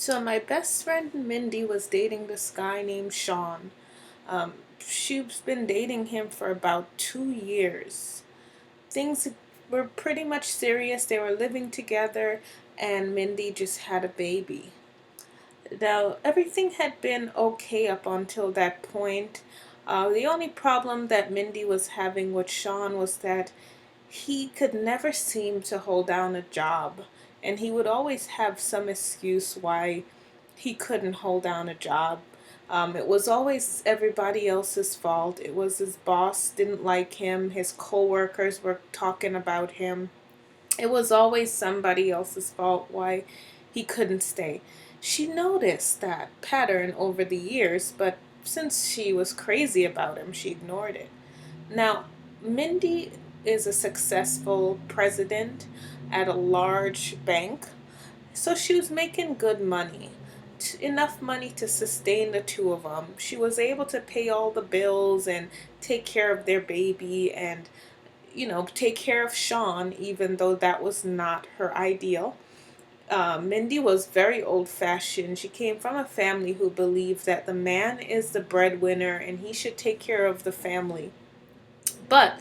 So my best friend Mindy was dating this guy named Sean. She's been dating him for about 2 years. Things were pretty much serious. They were living together, and Mindy just had a baby. Now, everything had been okay up until that point. The only problem that Mindy was having with Sean was that he could never seem to hold down a job, and he would always have some excuse why he couldn't hold down a job. It was always everybody else's fault. It was his boss didn't like him, his coworkers were talking about him. It was always somebody else's fault why he couldn't stay. She noticed that pattern over the years, but since she was crazy about him, she ignored it. Now, Mindy is a successful president at a large bank, so she was making good money, enough money to sustain the two of them. She was able to pay all the bills and take care of their baby and, take care of Sean, even though that was not her ideal. Mindy was very old fashioned. She came from a family who believed that the man is the breadwinner and he should take care of the family. But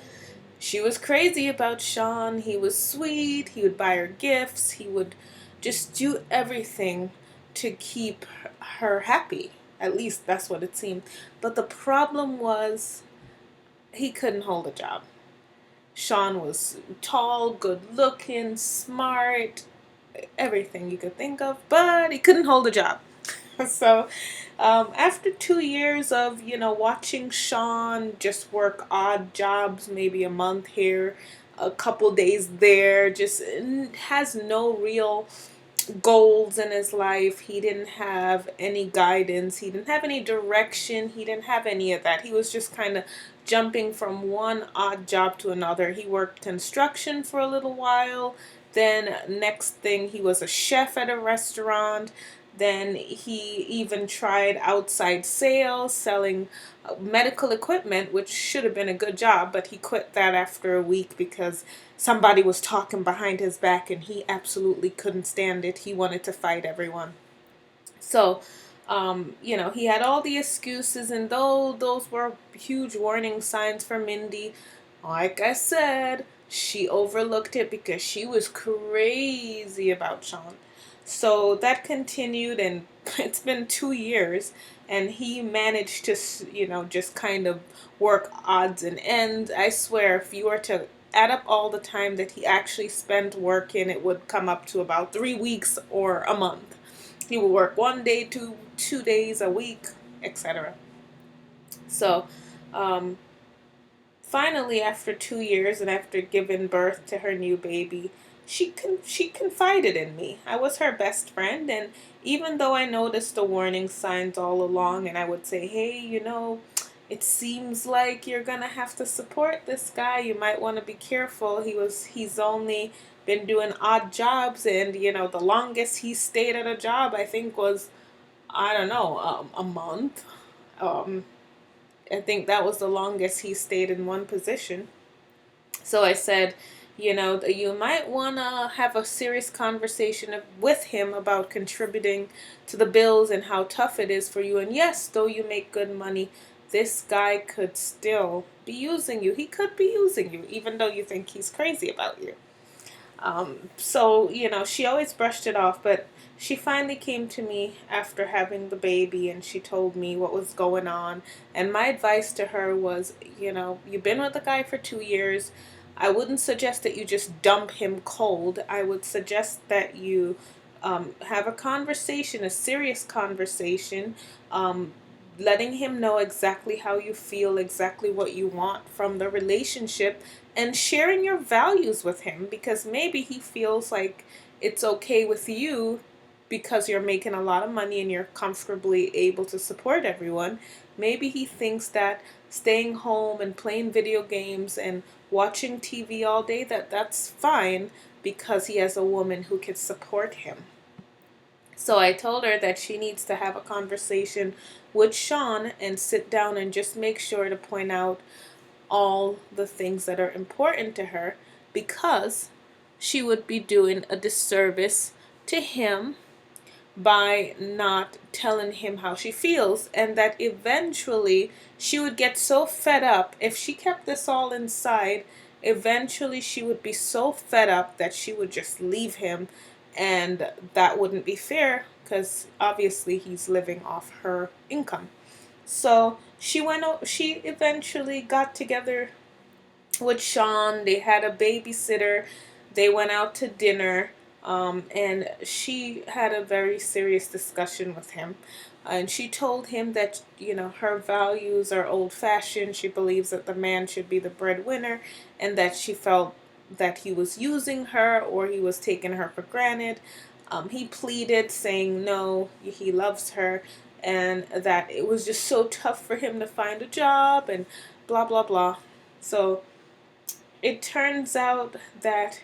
she was crazy about Sean. He was sweet. He would buy her gifts. He would just do everything to keep her happy. At least that's what it seemed. But the problem was he couldn't hold a job. Sean was tall, good looking, smart, everything you could think of, but he couldn't hold a job. So, after 2 years of watching Sean just work odd jobs, maybe a month here, a couple days there, just has no real goals in his life. He didn't have any guidance. He didn't have any direction. He didn't have any of that. He was just kind of jumping from one odd job to another. He worked construction for a little while. Then, next thing, he was a chef at a restaurant. Then he even tried outside sales, selling medical equipment, which should have been a good job, but he quit that after a week because somebody was talking behind his back and he absolutely couldn't stand it. He wanted to fight everyone. So, he had all the excuses, and though those were huge warning signs for Mindy, like I said, she overlooked it because she was crazy about Sean. So that continued, and it's been 2 years, and he managed to, just kind of work odds and ends. I swear, if you were to add up all the time that he actually spent working, it would come up to about 3 weeks or a month. He would work one day, two days a week, etc. So, um, finally, after 2 years and after giving birth to her new baby, she confided in me. I was her best friend, and even though I noticed the warning signs all along, and I would say, "Hey, it seems like you're gonna have to support this guy. You might want to be careful. He's only been doing odd jobs, and the longest he stayed at a job, I think, was, I don't know, a month. Um, I think that was the longest he stayed in one position." So I said, you might want to have a serious conversation with him about contributing to the bills and how tough it is for you. And yes, though you make good money, this guy could still be using you. He could be using you, even though you think he's crazy about you. So, she always brushed it off, but she finally came to me after having the baby and she told me what was going on. And my advice to her was, you've been with the guy for 2 years. I wouldn't suggest that you just dump him cold. I would suggest that you have a conversation, a serious conversation, letting him know exactly how you feel, exactly what you want from the relationship, and sharing your values with him because maybe he feels like it's okay with you because you're making a lot of money and you're comfortably able to support everyone. Maybe he thinks that staying home and playing video games and watching TV all day that's fine because he has a woman who can support him. So I told her that she needs to have a conversation with Sean and sit down and just make sure to point out all the things that are important to her because she would be doing a disservice to him by not telling him how she feels, and that eventually she would get so fed up if she kept this all inside. Eventually she would be so fed up that she would just leave him, and that wouldn't be fair because obviously he's living off her income. So she eventually got together with Sean. They had a babysitter. They went out to dinner. And she had a very serious discussion with him. And she told him that, her values are old fashioned. She believes that the man should be the breadwinner, and that she felt that he was using her or he was taking her for granted. He pleaded, saying no, he loves her, and that it was just so tough for him to find a job and blah, blah, blah. So it turns out that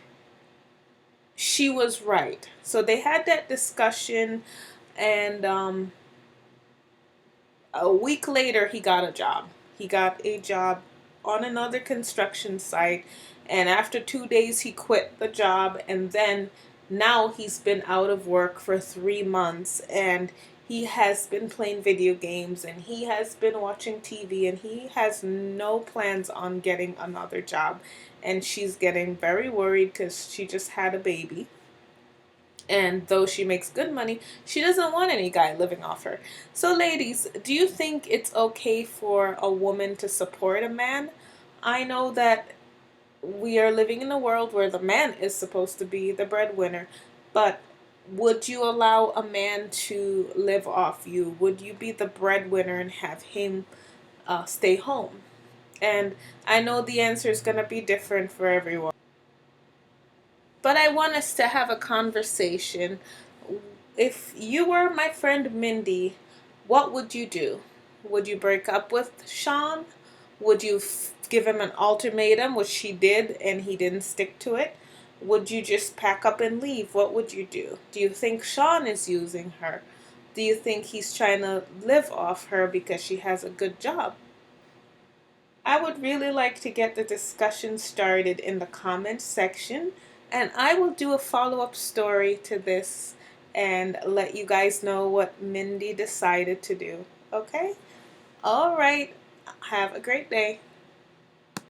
she was right. So they had that discussion, and a week later, he got a job. He got a job on another construction site, and after 2 days, he quit the job, and then now he's been out of work for 3 months, and he has been playing video games, and he has been watching TV, and he has no plans on getting another job. And she's getting very worried because she just had a baby. And though she makes good money, she doesn't want any guy living off her. So, ladies, do you think it's okay for a woman to support a man? I know that we are living in a world where the man is supposed to be the breadwinner, but would you allow a man to live off you? Would you be the breadwinner and have him stay home? And I know the answer is going to be different for everyone. But I want us to have a conversation. If you were my friend Mindy, what would you do? Would you break up with Sean? Would you give him an ultimatum, which she did, and he didn't stick to it? Would you just pack up and leave? What would you do? Do you think Sean is using her? Do you think he's trying to live off her because she has a good job? I would really like to get the discussion started in the comments section, and I will do a follow up story to this and let you guys know what Mindy decided to do. Okay? All right. Have a great day.